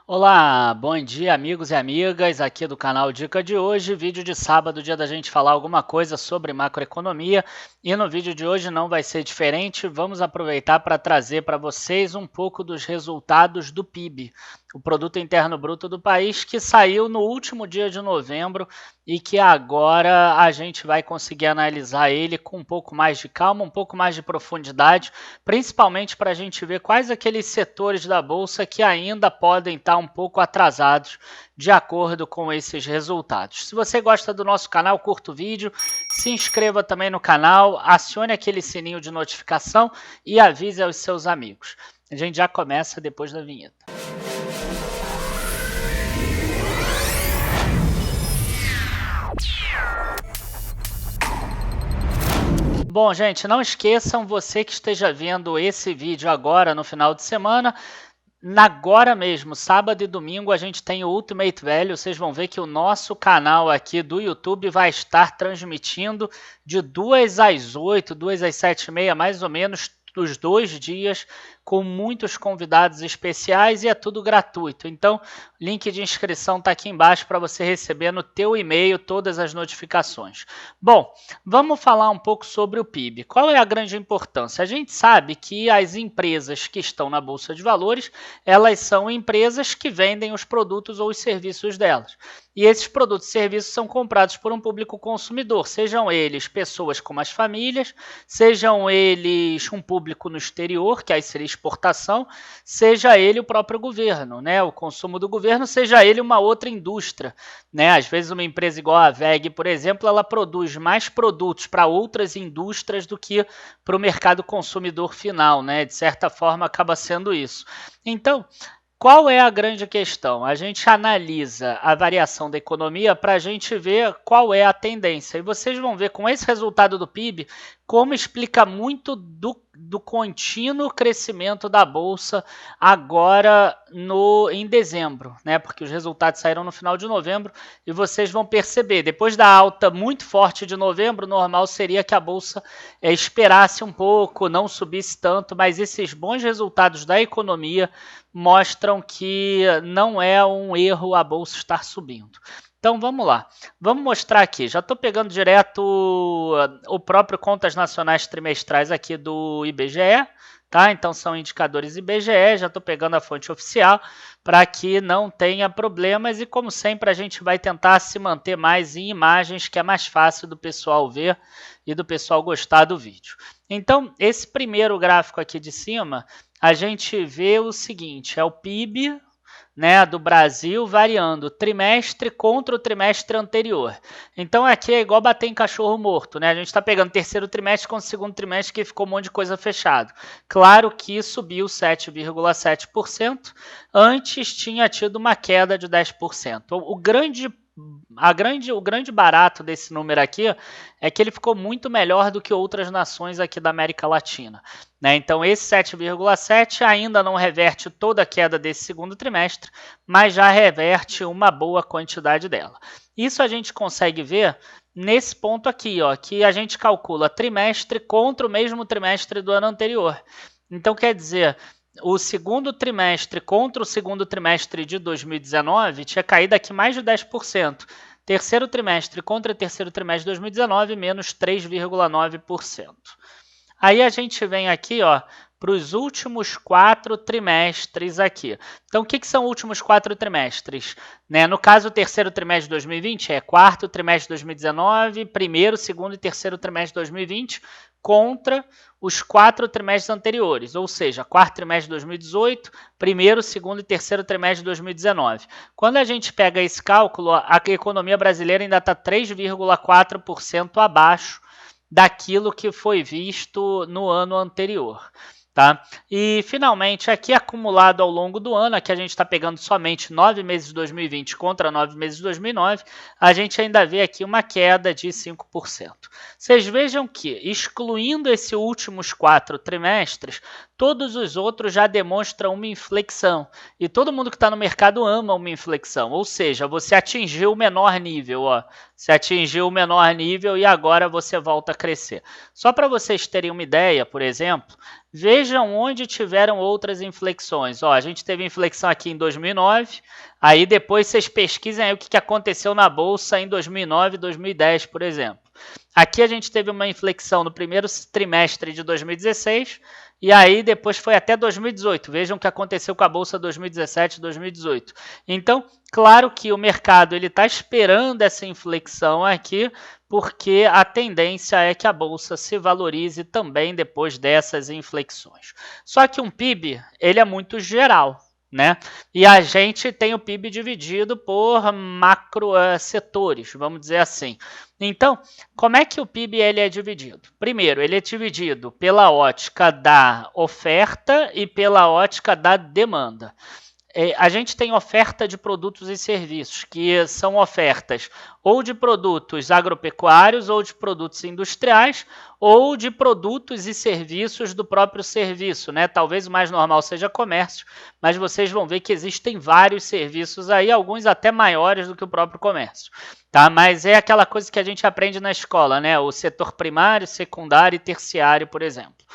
Olá, bom dia amigos e amigas aqui do canal Dica de hoje, vídeo de sábado, dia da gente falar alguma coisa sobre macroeconomia e no vídeo de hoje não vai ser diferente, vamos aproveitar para trazer para vocês um pouco dos resultados do PIB, o Produto Interno Bruto do país, que saiu no último dia de novembro e que agora a gente vai conseguir analisar ele com um pouco mais de calma, um pouco mais de profundidade, principalmente para a gente ver quais aqueles setores da Bolsa que ainda podem estar um pouco atrasados de acordo com esses resultados. Se você gosta do nosso canal, curta o vídeo, se inscreva também no canal, acione aquele sininho de notificação e avise aos seus amigos. A gente já começa depois da vinheta. Bom, gente, não esqueçam, você que esteja vendo esse vídeo agora no final de semana, agora mesmo, sábado e domingo, a gente tem o Ultimate Value. Vocês vão ver que o nosso canal aqui do YouTube vai estar transmitindo de 2 às 8, 2 às 7h30, mais ou menos, dos 2 dias, com muitos convidados especiais e é tudo gratuito. Então, link de inscrição está aqui embaixo para você receber no teu e-mail todas as notificações. Bom, vamos falar um pouco sobre o PIB. Qual é a grande importância? A gente sabe que as empresas que estão na Bolsa de Valores, elas são empresas que vendem os produtos ou os serviços delas. E esses produtos e serviços são comprados por um público consumidor, sejam eles pessoas como as famílias, sejam eles um público no exterior, que aí seria exportação, seja ele o próprio governo, né? O consumo do governo, seja ele uma outra indústria, né? Às vezes uma empresa igual a WEG, por exemplo, ela produz mais produtos para outras indústrias do que para o mercado consumidor final, né? De certa forma acaba sendo isso. Então, qual é a grande questão? A gente analisa a variação da economia para a gente ver qual é a tendência. E vocês vão ver com esse resultado do PIB como explica muito do contínuo crescimento da Bolsa agora em dezembro, né? Porque os resultados saíram no final de novembro e vocês vão perceber, depois da alta muito forte de novembro, normal seria que a Bolsa esperasse um pouco, não subisse tanto, mas esses bons resultados da economia mostram que não é um erro a Bolsa estar subindo. Então vamos lá, vamos mostrar aqui, já estou pegando direto o próprio Contas Nacionais Trimestrais aqui do IBGE, tá? Então são indicadores IBGE, já estou pegando a fonte oficial para que não tenha problemas e como sempre a gente vai tentar se manter mais em imagens que é mais fácil do pessoal ver e do pessoal gostar do vídeo. Então esse primeiro gráfico aqui de cima, a gente vê o seguinte, é o PIB, né, do Brasil variando trimestre contra o trimestre anterior. Então aqui é igual bater em cachorro morto, né? A gente está pegando terceiro trimestre com o segundo trimestre que ficou um monte de coisa fechado. Claro que subiu 7,7%, antes tinha tido uma queda de 10%. O grande barato desse número aqui é que ele ficou muito melhor do que outras nações aqui da América Latina, né? Então esse 7,7 ainda não reverte toda a queda desse segundo trimestre, mas já reverte uma boa quantidade dela. Isso a gente consegue ver nesse ponto aqui, ó, que a gente calcula trimestre contra o mesmo trimestre do ano anterior. Então quer dizer, o segundo trimestre contra o segundo trimestre de 2019 tinha caído aqui mais de 10%. Terceiro trimestre contra terceiro trimestre de 2019, menos 3,9%. Aí a gente vem aqui, ó, para os últimos 4 trimestres aqui. Então, o que são últimos 4 trimestres? Né? No caso, o terceiro trimestre de 2020 é quarto trimestre de 2019, primeiro, segundo e terceiro trimestre de 2020, contra os 4 trimestres anteriores, ou seja, quarto trimestre de 2018, primeiro, segundo e terceiro trimestre de 2019. Quando a gente pega esse cálculo, a economia brasileira ainda está 3,4% abaixo daquilo que foi visto no ano anterior. Tá? E finalmente aqui acumulado ao longo do ano, aqui a gente está pegando somente 9 meses de 2020 contra 9 meses de 2009, a gente ainda vê aqui uma queda de 5%. Vocês vejam que, excluindo esses últimos 4 trimestres, todos os outros já demonstram uma inflexão. E todo mundo que está no mercado ama uma inflexão, ou seja, você atingiu o menor nível, ó. Você atingiu o menor nível e agora você volta a crescer. Só para vocês terem uma ideia, por exemplo, vejam onde tiveram outras inflexões. Ó, a gente teve inflexão aqui em 2009, aí depois vocês pesquisem aí o que aconteceu na Bolsa em 2009 e 2010, por exemplo. Aqui a gente teve uma inflexão no primeiro trimestre de 2016, e aí depois foi até 2018. Vejam o que aconteceu com a Bolsa 2017 e 2018. Então, claro que o mercado está esperando essa inflexão aqui, porque a tendência é que a Bolsa se valorize também depois dessas inflexões. Só que um PIB, ele é muito geral, né? E a gente tem o PIB dividido por macro setores, vamos dizer assim. Então, como é que o PIB ele é dividido? Primeiro, ele é dividido pela ótica da oferta e pela ótica da demanda. A gente tem oferta de produtos e serviços, que são ofertas ou de produtos agropecuários, ou de produtos industriais, ou de produtos e serviços do próprio serviço, né? Talvez o mais normal seja comércio, mas vocês vão ver que existem vários serviços aí, alguns até maiores do que o próprio comércio, tá? Mas é aquela coisa que a gente aprende na escola, né? O setor primário, secundário e terciário, por exemplo.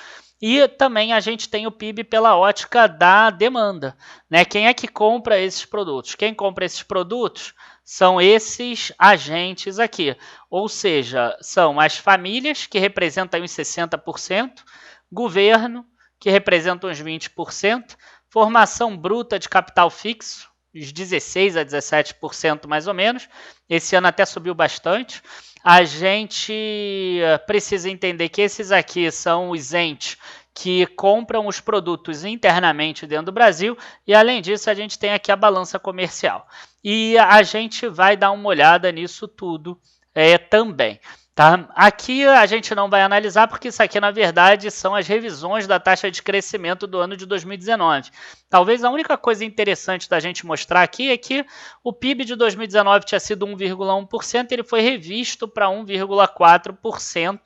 E também a gente tem o PIB pela ótica da demanda, né? Quem é que compra esses produtos? Quem compra esses produtos são esses agentes aqui, ou seja, são as famílias, que representam uns 60%, governo, que representa uns 20%, formação bruta de capital fixo, uns 16% a 17% mais ou menos, esse ano até subiu bastante. A gente precisa entender que esses aqui são os entes que compram os produtos internamente dentro do Brasil, e além disso a gente tem aqui a balança comercial. E a gente vai dar uma olhada nisso tudo também. Tá? Aqui a gente não vai analisar, porque isso aqui, na verdade, são as revisões da taxa de crescimento do ano de 2019. Talvez a única coisa interessante da gente mostrar aqui é que o PIB de 2019 tinha sido 1,1%, ele foi revisto para 1,4%,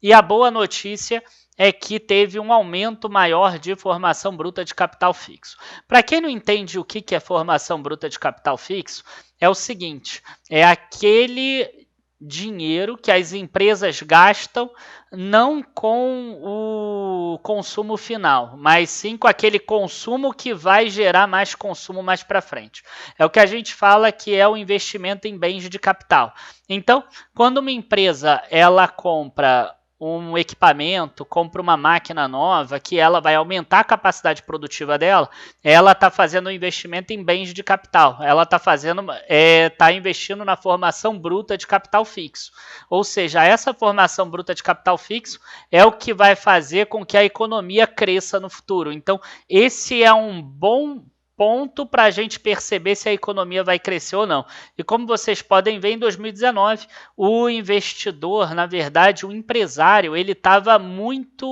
e a boa notícia é que teve um aumento maior de formação bruta de capital fixo. Para quem não entende o que é formação bruta de capital fixo, é o seguinte, é aquele dinheiro que as empresas gastam não com o consumo final, mas sim com aquele consumo que vai gerar mais consumo mais para frente. É o que a gente fala que é o investimento em bens de capital. Então, quando uma empresa ela compra um equipamento, compra uma máquina nova, que ela vai aumentar a capacidade produtiva dela, ela está fazendo um investimento em bens de capital, ela está investindo na formação bruta de capital fixo. Ou seja, essa formação bruta de capital fixo é o que vai fazer com que a economia cresça no futuro. Então, esse é um bom ponto para a gente perceber se a economia vai crescer ou não. E como vocês podem ver, em 2019, o investidor, na verdade, o empresário, ele estava muito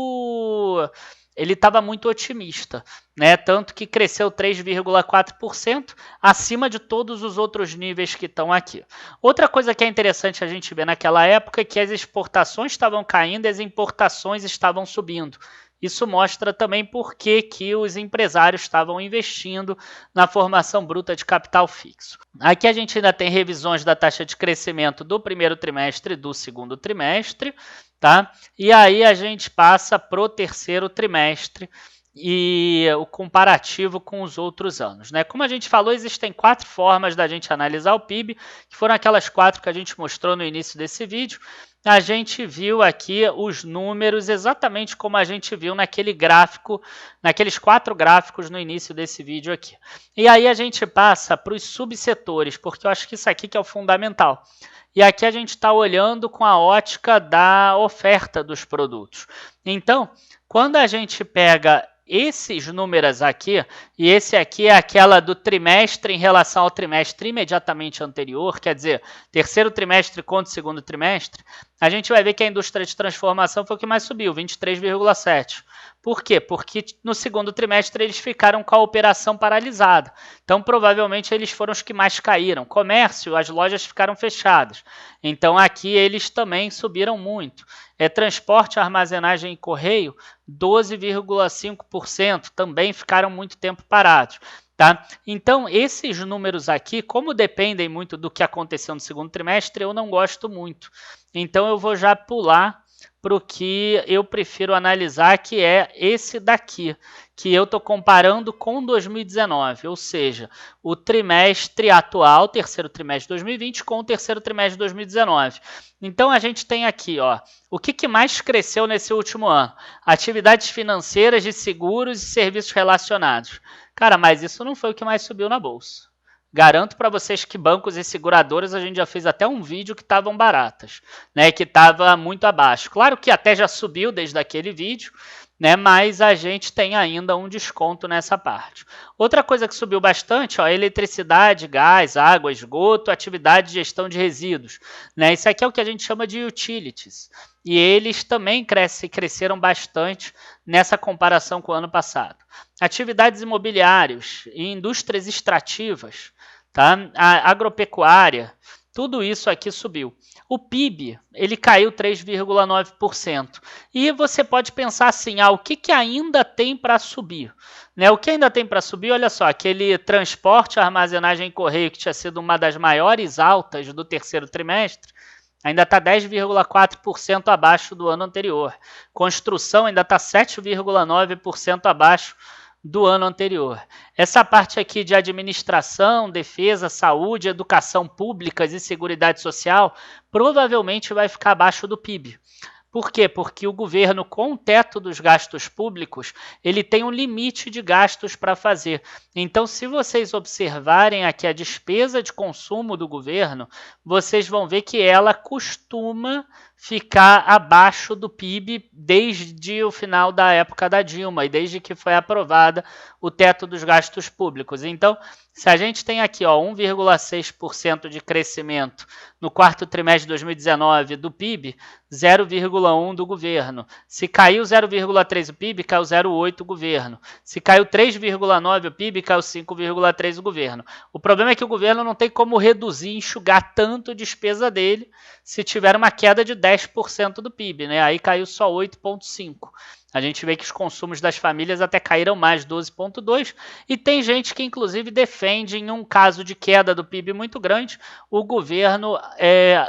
otimista, né? Tanto que cresceu 3,4%, acima de todos os outros níveis que estão aqui. Outra coisa que é interessante a gente ver naquela época é que as exportações estavam caindo e as importações estavam subindo. Isso mostra também por que os empresários estavam investindo na formação bruta de capital fixo. Aqui a gente ainda tem revisões da taxa de crescimento do primeiro trimestre e do segundo trimestre, tá? E aí a gente passa para o terceiro trimestre e o comparativo com os outros anos, né? Como a gente falou, existem 4 formas da gente analisar o PIB, que foram aquelas 4 que a gente mostrou no início desse vídeo. A gente viu aqui os números exatamente como a gente viu naquele gráfico, naqueles 4 gráficos no início desse vídeo aqui. E aí a gente passa para os subsetores, porque eu acho que isso aqui que é o fundamental. E aqui a gente está olhando com a ótica da oferta dos produtos. Então, quando a gente pega esses números aqui, e esse aqui é aquela do trimestre em relação ao trimestre imediatamente anterior, quer dizer, terceiro trimestre contra o segundo trimestre, a gente vai ver que a indústria de transformação foi o que mais subiu, 23,7%. Por quê? Porque no segundo trimestre eles ficaram com a operação paralisada. Então, provavelmente, eles foram os que mais caíram. Comércio, as lojas ficaram fechadas. Então, aqui eles também subiram muito. Transporte, armazenagem e correio, 12,5%. Também ficaram muito tempo parados. Tá? Então, esses números aqui, como dependem muito do que aconteceu no segundo trimestre, eu não gosto muito. Então, eu vou já pular para o que eu prefiro analisar, que é esse daqui, que eu estou comparando com 2019, ou seja, o trimestre atual, terceiro trimestre de 2020, com o terceiro trimestre de 2019. Então, a gente tem aqui, ó, o que mais cresceu nesse último ano? Atividades financeiras, de seguros e serviços relacionados. Cara, mas isso não foi o que mais subiu na bolsa. Garanto para vocês que bancos e seguradoras a gente já fez até um vídeo que estavam baratas, né? Que estava muito abaixo. Claro que até já subiu desde aquele vídeo, né? Mas a gente tem ainda um desconto nessa parte. Outra coisa que subiu bastante, ó, eletricidade, gás, água, esgoto, atividade de gestão de resíduos, né? Isso aqui é o que a gente chama de utilities. E eles também cresceram bastante nessa comparação com o ano passado. Atividades imobiliárias e indústrias extrativas, tá? A agropecuária, tudo isso aqui subiu. O PIB, ele caiu 3,9%. E você pode pensar assim, o que ainda tem para subir? Né? O que ainda tem para subir, olha só, aquele transporte, armazenagem e correio, que tinha sido uma das maiores altas do terceiro trimestre, ainda está 10,4% abaixo do ano anterior. Construção ainda está 7,9% abaixo do ano anterior. Essa parte aqui de administração, defesa, saúde, educação públicas e seguridade social provavelmente vai ficar abaixo do PIB. Por quê? Porque o governo, com o teto dos gastos públicos, ele tem um limite de gastos para fazer. Então, se vocês observarem aqui a despesa de consumo do governo, vocês vão ver que ela costuma ficar abaixo do PIB desde o final da época da Dilma e desde que foi aprovada o teto dos gastos públicos. Então, se a gente tem aqui 1,6% de crescimento no quarto trimestre de 2019 do PIB, 0,1% do governo. Se caiu 0,3% o PIB, caiu 0,8% o governo. Se caiu 3,9% o PIB, caiu 5,3% o governo. O problema é que o governo não tem como reduzir, enxugar tanto a despesa dele se tiver uma queda de 10% do PIB, né? Aí caiu só 8,5%. A gente vê que os consumos das famílias até caíram mais, 12,2%, e tem gente que inclusive defende, em um caso de queda do PIB muito grande, o governo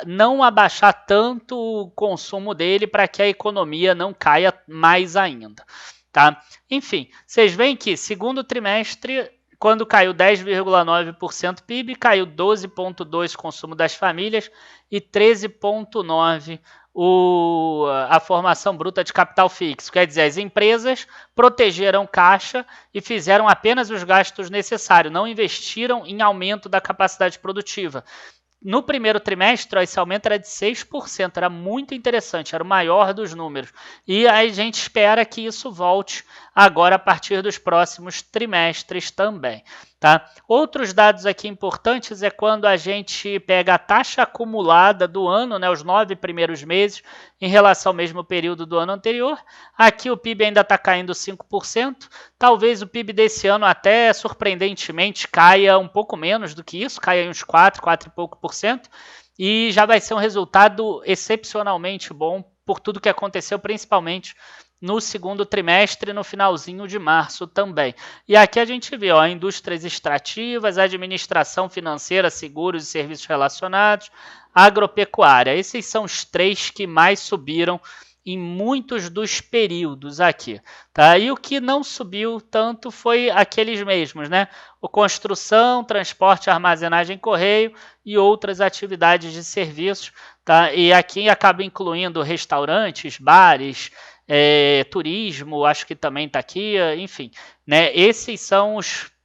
não abaixar tanto o consumo dele para que a economia não caia mais ainda. Tá? Enfim, vocês veem que segundo trimestre, quando caiu 10,9% PIB, caiu 12,2% o consumo das famílias e 13,9% a formação bruta de capital fixo. Quer dizer, as empresas protegeram caixa e fizeram apenas os gastos necessários, não investiram em aumento da capacidade produtiva. No primeiro trimestre, esse aumento era de 6%, era muito interessante, era o maior dos números. E a gente espera que isso volte agora a partir dos próximos trimestres também. Tá? Outros dados aqui importantes é quando a gente pega a taxa acumulada do ano, né, os 9 primeiros meses, em relação ao mesmo período do ano anterior. Aqui o PIB ainda está caindo 5%. Talvez o PIB desse ano até, surpreendentemente, caia um pouco menos do que isso, caia uns 4 e pouco por cento. E já vai ser um resultado excepcionalmente bom por tudo que aconteceu, principalmente no segundo trimestre, no finalzinho de março também. E aqui a gente vê indústrias extrativas, administração financeira, seguros e serviços relacionados, agropecuária. Esses são os 3 que mais subiram em muitos dos períodos aqui. Tá? E o que não subiu tanto foi aqueles mesmos, né? O construção, transporte, armazenagem, correio e outras atividades de serviços. Tá? E aqui acaba incluindo restaurantes, bares, turismo, acho que também está aqui, enfim, né? Esses são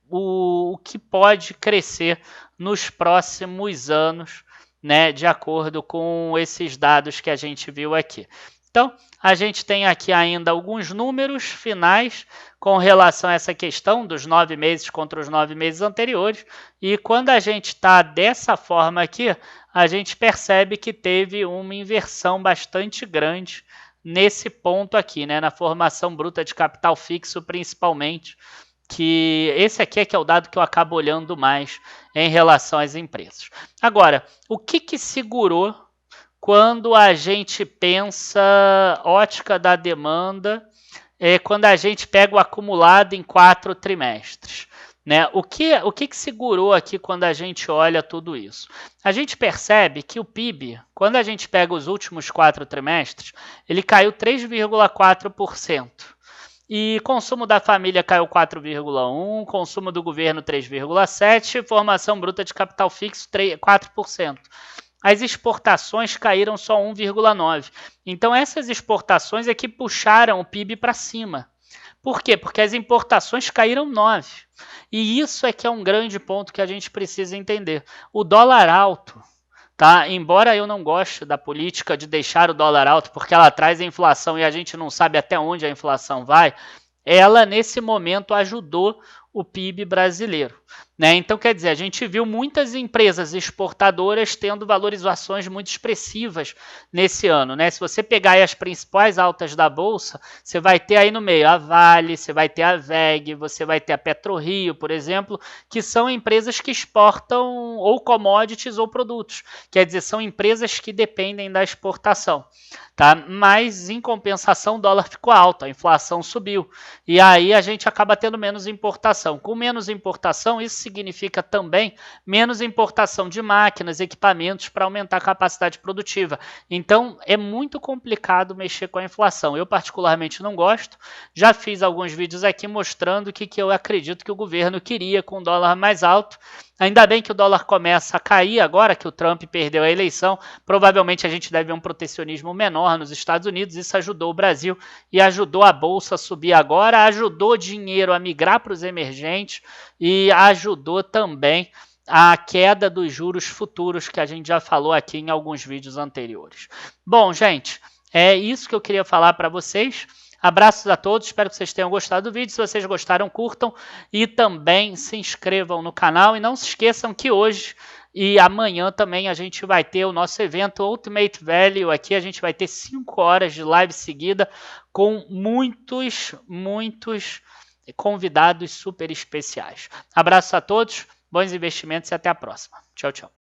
o que pode crescer nos próximos anos, né? De acordo com esses dados que a gente viu aqui. Então, a gente tem aqui ainda alguns números finais com relação a essa questão dos 9 meses contra os 9 meses anteriores. E quando a gente está dessa forma aqui, a gente percebe que teve uma inversão bastante grande nesse ponto aqui, né, na formação bruta de capital fixo principalmente, que esse aqui é que é o dado que eu acabo olhando mais em relação às empresas. Agora, o que segurou quando a gente pensa ótica da demanda, quando a gente pega o acumulado em 4 trimestres? Né? O que segurou aqui quando a gente olha tudo isso? A gente percebe que o PIB, quando a gente pega os últimos 4 trimestres, ele caiu 3,4%. E consumo da família caiu 4,1%, consumo do governo 3,7%, formação bruta de capital fixo 4%. As exportações caíram só 1,9%. Então essas exportações é que puxaram o PIB para cima. Por quê? Porque as importações caíram 9%. E isso é que é um grande ponto que a gente precisa entender. O dólar alto, tá? Embora eu não goste da política de deixar o dólar alto, porque ela traz a inflação e a gente não sabe até onde a inflação vai, ela nesse momento ajudou o PIB brasileiro. Né? Então, quer dizer, a gente viu muitas empresas exportadoras tendo valorizações muito expressivas nesse ano. Né? Se você pegar aí as principais altas da Bolsa, você vai ter aí no meio a Vale, você vai ter a VEG, você vai ter a PetroRio, por exemplo, que são empresas que exportam ou commodities ou produtos. Quer dizer, são empresas que dependem da exportação. Tá? Mas, em compensação, o dólar ficou alto, a inflação subiu. E aí a gente acaba tendo menos importação. Com menos importação, isso significa também menos importação de máquinas, equipamentos para aumentar a capacidade produtiva. Então, é muito complicado mexer com a inflação. Eu, particularmente, não gosto. Já fiz alguns vídeos aqui mostrando o que eu acredito que o governo queria com o dólar mais alto. Ainda bem que o dólar começa a cair agora que o Trump perdeu a eleição. Provavelmente a gente deve ver um protecionismo menor nos Estados Unidos. Isso ajudou o Brasil e ajudou a Bolsa a subir agora, ajudou o dinheiro a migrar para os emergentes e ajudou também a queda dos juros futuros que a gente já falou aqui em alguns vídeos anteriores. Bom, gente, é isso que eu queria falar para vocês. Abraços a todos, espero que vocês tenham gostado do vídeo. Se vocês gostaram, curtam e também se inscrevam no canal. E não se esqueçam que hoje e amanhã também a gente vai ter o nosso evento Ultimate Value. Aqui a gente vai ter 5 horas de live seguida com muitos convidados super especiais. Abraços a todos, bons investimentos e até a próxima. Tchau, tchau.